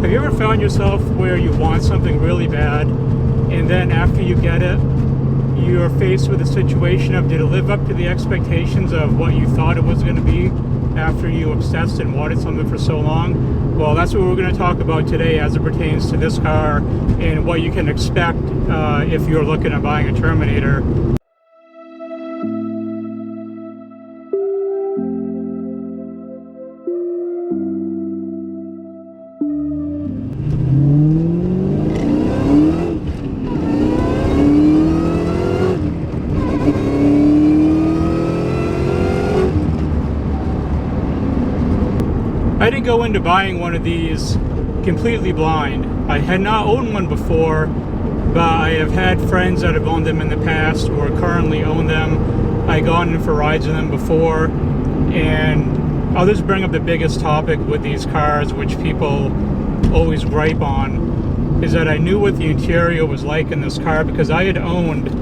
Have you ever found yourself where you want something really bad, and then after you get it, you're faced with a situation of, did it live up to the expectations of what you thought it was going to be after you obsessed and wanted something for so long? Well, that's what we're going to talk about today as it pertains to this car and what you can expect if you're looking at buying a Terminator. I didn't go into buying one of these completely blind. I had not owned one before, but I have had friends that have owned them in the past or currently own them. I gone in for rides in them before, and I'll just bring up the biggest topic with these cars, which people always gripe on, is that I knew what the interior was like in this car because I had owned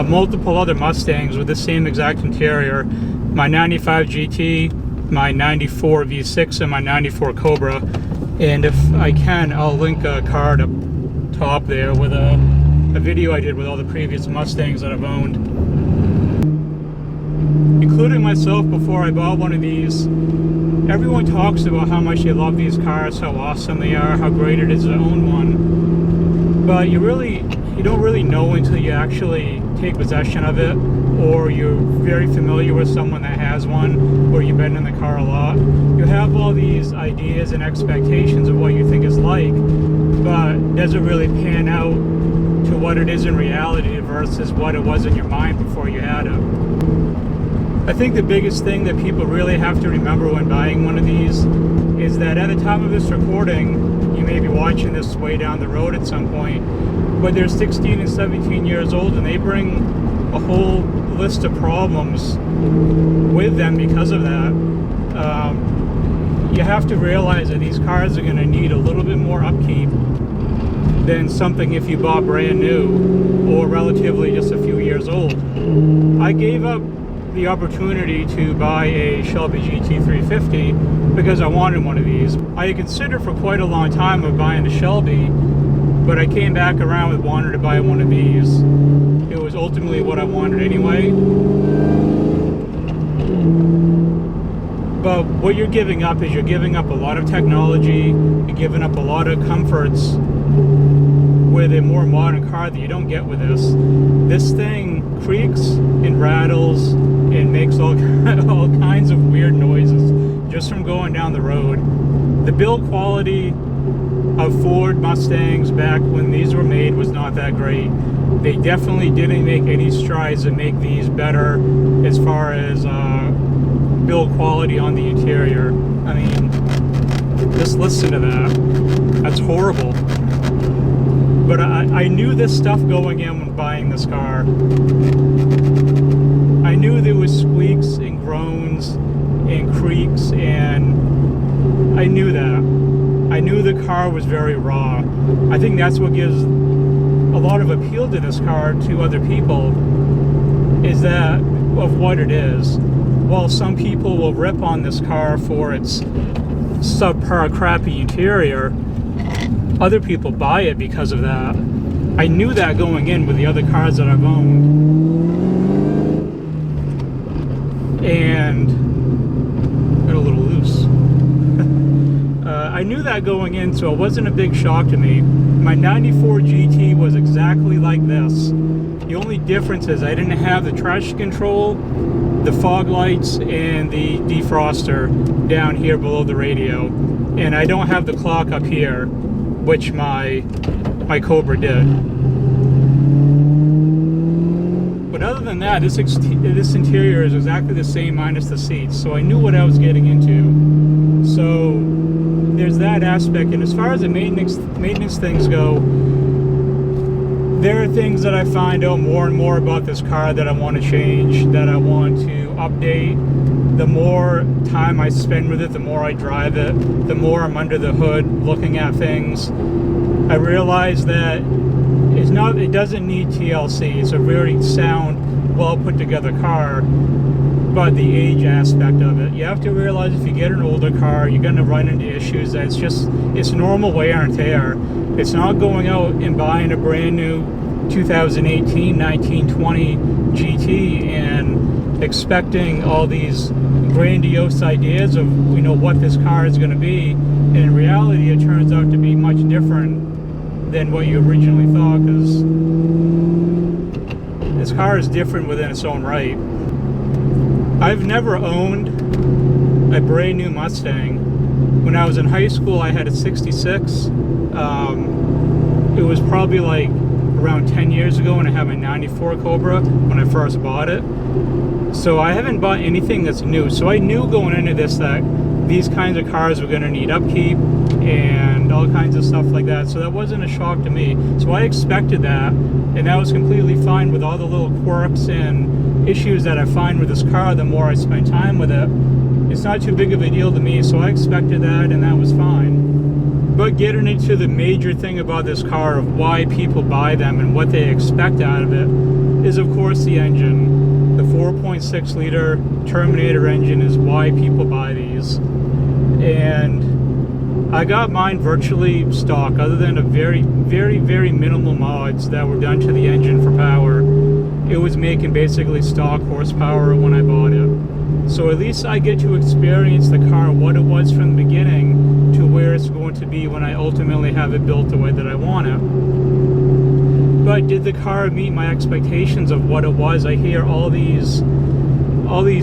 multiple other Mustangs with the same exact interior. My 95 GT, my 94 V6, and my 94 Cobra. And if I can, I'll link a card up top there with a video I did with all the previous Mustangs that I've owned, including myself. Before I bought one of these, everyone talks about how much they love these cars, how awesome they are, how great it is to own one, but you don't really know until you actually take possession of it, or you're very familiar with someone that has one, or you've been in the car a lot. You have all these ideas and expectations of what you think it's like, but does it really pan out to what it is in reality versus what it was in your mind before you had it? I think the biggest thing that people really have to remember when buying one of these is that at the time of this recording, you may be watching this way down the road at some point, but they're 16 and 17 years old, and they bring a whole list of problems with them because of that. You have to realize that these cars are going to need a little bit more upkeep than something if you bought brand new or relatively just a few years old. I gave up the opportunity to buy a Shelby GT350 because I wanted one of these. I had considered for quite a long time of buying a Shelby, but I came back around with wanting to buy one of these. It was ultimately what I wanted anyway. But what you're giving up is you're giving up a lot of technology, you're giving up a lot of comforts with a more modern car that you don't get with this. This thing creaks and rattles and makes all kinds of weird noises just from going down the road. The build quality of Ford Mustangs back when these were made was not that great. They definitely didn't make any strides to make these better as far as build quality on the interior. I mean, just listen to that. That's horrible. But I knew this stuff going in when buying this car. I knew there was squeaks and groans and creaks, and I knew that. I knew the car was very raw. I think that's what gives a lot of appeal to this car to other people, is that of what it is. While some people will rip on this car for its subpar crappy interior, other people buy it because of that. I knew that going in with the other cars that I've owned. And got a little loose. I knew that going in, so it wasn't a big shock to me. My 94 GT was exactly like this. The only difference is I didn't have the traction control, the fog lights, and the defroster down here below the radio. And I don't have the clock up here, which my Cobra did. But other than that, this interior is exactly the same minus the seats, so I knew what I was getting into. So there's that aspect. And as far as the maintenance things go, there are things that I find out more and more about this car that I want to change, that I want to update. The more time I spend with it, the more I drive it, the more I'm under the hood looking at things. I realize that it doesn't need TLC. It's a very sound, well put together car. but the age aspect of it. You have to realize if you get an older car, you're going to run into issues that it's normal wear and tear. It's not going out and buying a brand new 2018 1920 GT and expecting all these grandiose ideas of what this car is going to be, and in reality it turns out to be much different than what you originally thought, because this car is different within its own right. I've never owned a brand new Mustang. When I was in high school, I had a 66. It was probably like around 10 years ago, and I had my 94 Cobra when I first bought it. So I haven't bought anything that's new. So I knew going into this that these kinds of cars were going to need upkeep and all kinds of stuff like that. So that wasn't a shock to me. So I expected that, and that was completely fine with all the little quirks and issues that I find with this car. The more I spend time with it, it's not too big of a deal to me. So I expected that, and that was fine. But getting into the major thing about this car of why people buy them and what they expect out of it is, of course, the engine. The 4.6 liter Terminator engine is why people buy these. And I got mine virtually stock, other than a very, very, very minimal mods that were done to the engine for power. It was making basically stock horsepower when I bought it. So at least I get to experience the car, what it was from the beginning to where it's going to be when I ultimately have it built the way that I want it. But did the car meet my expectations of what it was? I hear all these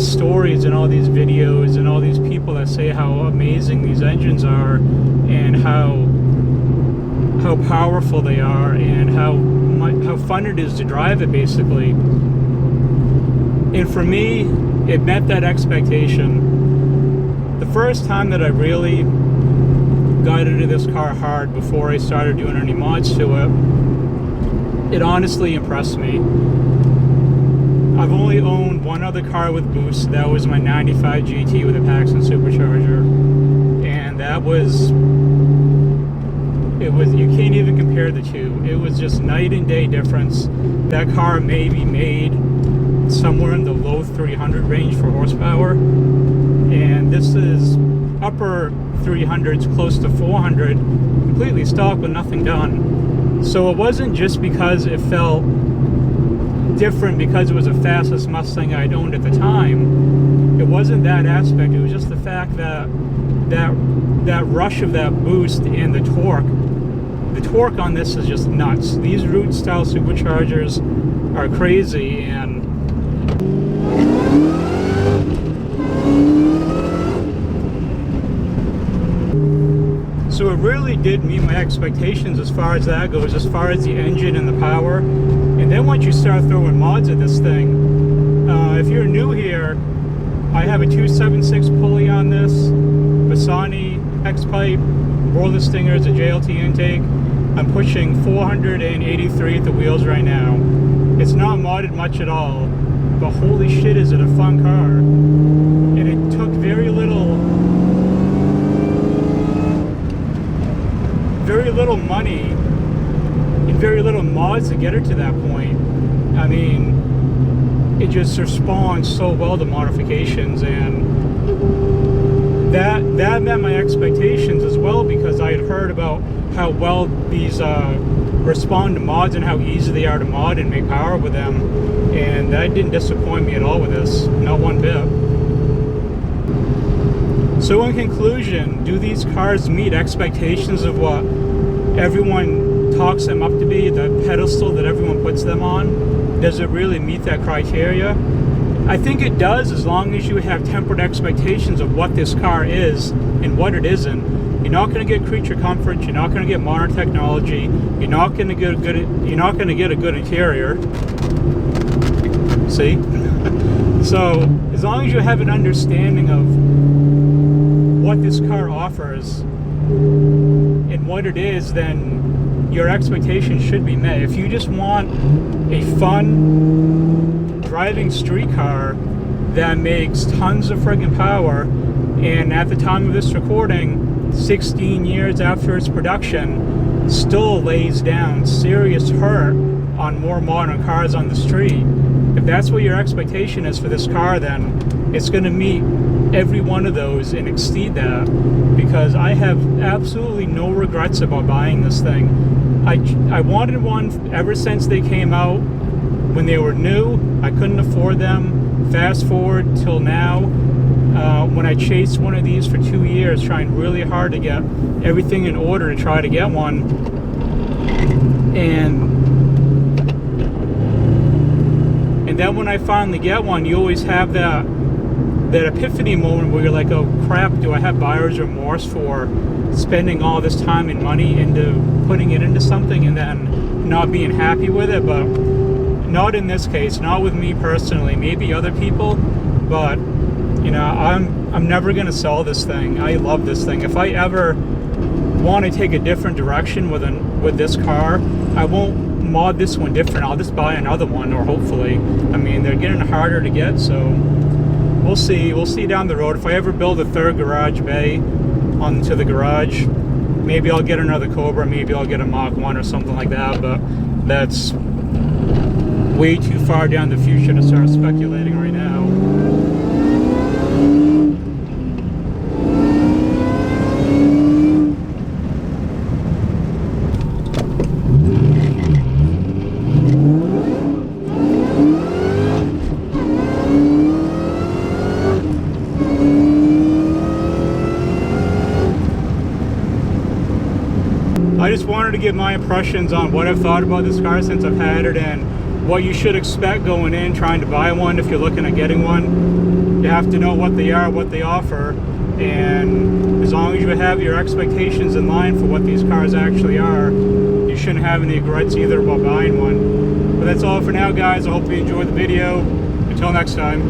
stories and all these videos and all these people that say how amazing these engines are and how powerful they are and how fun it is to drive it, basically. And for me, it met that expectation. The first time that I really got into this car hard before I started doing any mods to it, it honestly impressed me. I've only owned one other car with boost. That was my 95 GT with a Paxton supercharger, and you can't even compare the two. It was just night and day difference. That car maybe made somewhere in the low 300 range for horsepower, and this is upper 300s, close to 400, completely stock with nothing done. So it wasn't just because it felt different because it was the fastest Mustang I'd owned at the time. It wasn't that aspect. It was just the fact that rush of that boost and the torque on this is just nuts. These root style superchargers are crazy, and so it really did meet my expectations as far as that goes, as far as the engine and the power. And then once you start throwing mods at this thing, if you're new here, I have a 276 pulley on this, Bassani X-pipe, Borla Stingers, a JLT intake. I'm pushing 483 at the wheels right now. It's not modded much at all, but holy shit is it a fun car. And it took very little money and very little mods to get her to that point. I mean, it just responds so well to modifications, and that met my expectations as well, because I had heard about how well these respond to mods and how easy they are to mod and make power with them, and that didn't disappoint me at all with this, not one bit. So in conclusion, do these cars meet expectations of what everyone talks them up to be, the pedestal that everyone puts them on? Does it really meet that criteria? I think it does, as long as you have tempered expectations of what this car is and what it isn't. You're not going to get creature comfort. You're not going to get modern technology. You're not going to get a good interior. See? So as long as you have an understanding of what this car offers and what it is, then your expectations should be met. If you just want a fun driving street car that makes tons of friggin' power, and at the time of this recording, 16 years after its production, still lays down serious hurt on more modern cars on the street, if that's what your expectation is for this car, then it's going to meet every one of those and exceed that, because I have absolutely no regrets about buying this thing. I wanted one ever since they came out. When they were new, I couldn't afford them. Fast forward till now, when I chased one of these for 2 years, trying really hard to get everything in order to try to get one. And then when I finally get one, you always have that epiphany moment where you're like, oh crap, do I have buyer's remorse for spending all this time and money into putting it into something and then not being happy with it? But not in this case, not with me personally. Maybe other people, but you know, I'm never gonna sell this thing. I love this thing. If I ever want to take a different direction with this car, I won't mod this one different. I'll just buy another one, or hopefully. I mean, they're getting harder to get, so we'll see down the road. If I ever build a third garage bay onto the garage, maybe I'll get another Cobra, maybe I'll get a Mach 1 or something like that, but that's way too far down the future to start speculating right now. I just wanted to give my impressions on what I've thought about this car since I've had it, and what you should expect going in trying to buy one. If you're looking at getting one, you have to know what they are, what they offer, and as long as you have your expectations in line for what these cars actually are, you shouldn't have any regrets either about buying one. But that's all for now, guys. I hope you enjoyed the video. Until next time.